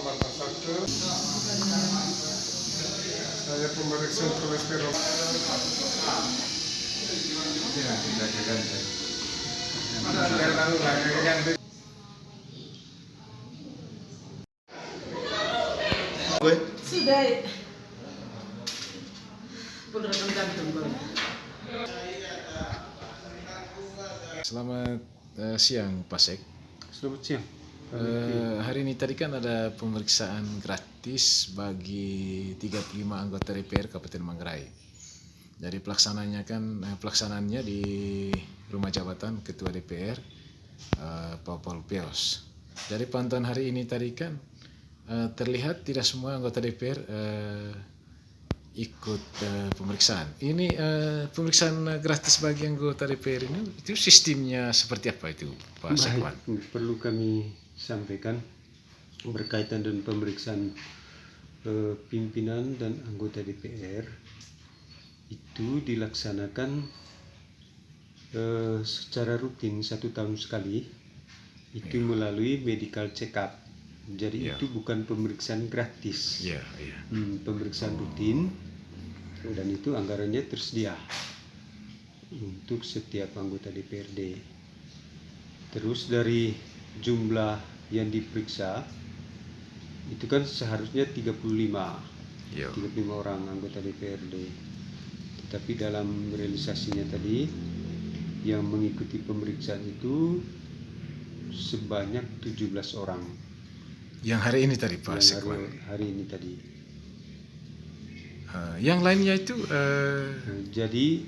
Baltasar ke saya pemeriksaan kolesterol. Ya, tidak ganti. Sudah. Penerangan jantung baru. Selamat siang Pak Sek. Selamat siang. Hari ini tadi kan ada pemeriksaan gratis bagi 35 anggota DPR Kabupaten Manggarai. Jadi pelaksanaannya di Rumah Jabatan Ketua DPR Pak Paul Pios. Dari pantauan hari ini tadi kan terlihat tidak semua anggota DPR ikut pemeriksaan. Ini pemeriksaan gratis bagi anggota DPR ini itu sistemnya seperti apa itu Pak Sekwan? Perlu kami sampaikan berkaitan dengan pemeriksaan pimpinan dan anggota DPR itu dilaksanakan secara rutin 1 tahun sekali itu melalui medical check up. Jadi itu bukan pemeriksaan gratis, pemeriksaan rutin, dan itu anggarannya tersedia untuk setiap anggota DPRD. Terus dari jumlah yang diperiksa itu kan seharusnya 35 orang anggota DPRD, tetapi dalam realisasinya tadi yang mengikuti pemeriksaan itu sebanyak 17 orang. Yang hari ini tadi Pak Sekwan. Hari ini tadi. Yang lainnya itu jadi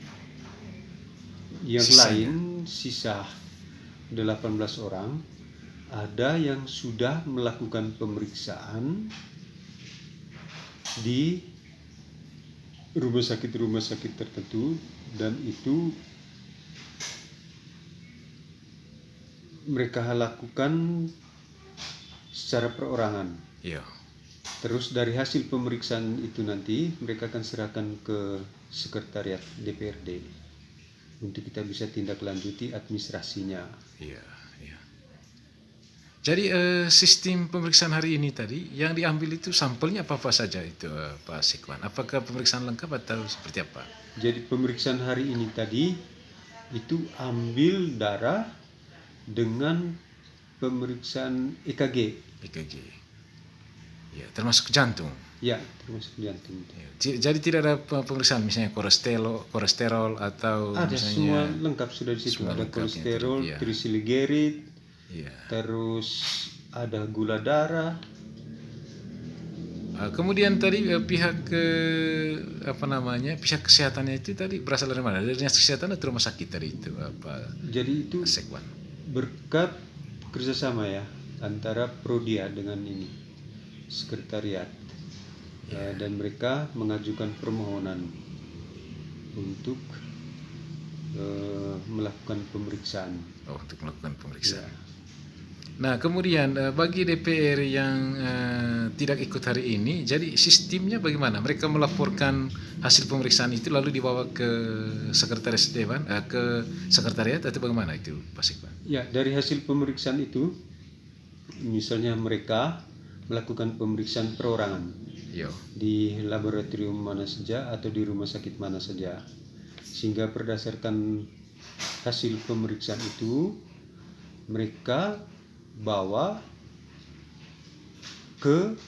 yang sisanya. lain sisa 18 orang ada yang sudah melakukan pemeriksaan di rumah sakit tertentu, dan itu mereka lakukan secara perorangan. Terus dari hasil pemeriksaan itu nanti mereka akan serahkan ke sekretariat DPRD untuk kita bisa tindak lanjuti administrasinya. Jadi sistem pemeriksaan hari ini tadi yang diambil itu sampelnya apa saja itu Pak Sekwan? Apakah pemeriksaan lengkap atau seperti apa? Jadi pemeriksaan hari ini tadi itu ambil darah dengan pemeriksaan EKG. Ya, termasuk jantung. Ya, termasuk jantung. Jadi tidak ada pemeriksaan misalnya kolesterol atau Ada misalnya semua lengkap sudah di situ. Ada kolesterol, triglycerid, terus ada gula darah. Kemudian tadi pihak pihak kesehatannya itu tadi berasal dari mana? Dari dinas kesehatan atau rumah sakit tadi itu apa? Jadi itu Sekwan. berkat kerjasama ya antara Prodia dengan ini sekretariat, dan mereka mengajukan permohonan untuk melakukan pemeriksaan. Untuk melakukan pemeriksaan. Nah, kemudian bagi DPR yang tidak ikut hari ini, jadi sistemnya bagaimana? Mereka melaporkan hasil pemeriksaan itu lalu dibawa ke sekretaris dewan, ke sekretariat atau bagaimana itu, Pak Sekwan? Ya, dari hasil pemeriksaan itu, misalnya mereka melakukan pemeriksaan perorangan di laboratorium mana saja atau di rumah sakit mana saja, sehingga berdasarkan hasil pemeriksaan itu mereka bawa ke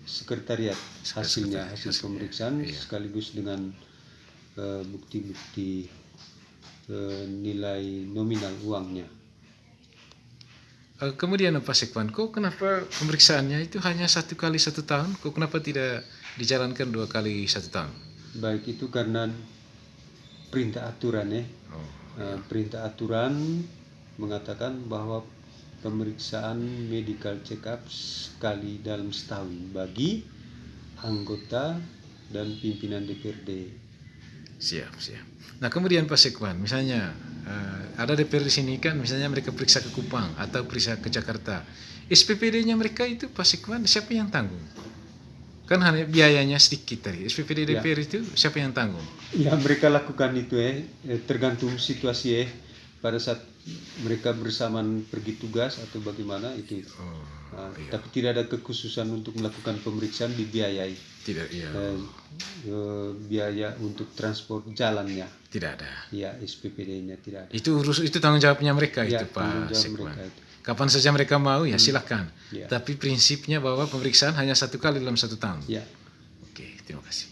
sekretariat hasil pemeriksaan sekaligus dengan bukti-bukti nilai nominal uangnya. Kemudian Pak Sekwan, kok kenapa pemeriksaannya itu hanya 1 kali 1 tahun? Kok kenapa tidak dijalankan 2 kali 1 tahun? Baik itu karena perintah aturan ya. Perintah aturan mengatakan bahwa pemeriksaan medical check up sekali dalam setahun bagi anggota dan pimpinan DPRD. Siap. Nah, kemudian Pak Sekwan, misalnya ada DPR di sini kan, misalnya mereka periksa ke Kupang atau periksa ke Jakarta, SPPD-nya mereka itu Pak Sekwan siapa yang tanggung? Kan hanya biayanya sedikit tadi. SPPD DPR itu siapa yang tanggung? Ya, mereka lakukan itu tergantung situasi pada saat mereka bersamaan pergi tugas atau bagaimana itu. Tapi tidak ada kekhususan untuk melakukan pemeriksaan dibiayai. Tidak, iya. Biaya untuk transport jalannya. Tidak ada. Ya, SPPD-nya tidak ada. Itu tanggung jawabnya mereka Ya, itu tanggung Pak jawab Sekwan. mereka itu. Kapan saja mereka mau ya silakan. Ya. Tapi prinsipnya bahwa pemeriksaan hanya 1 kali dalam 1 tahun. Ya. Oke, terima kasih.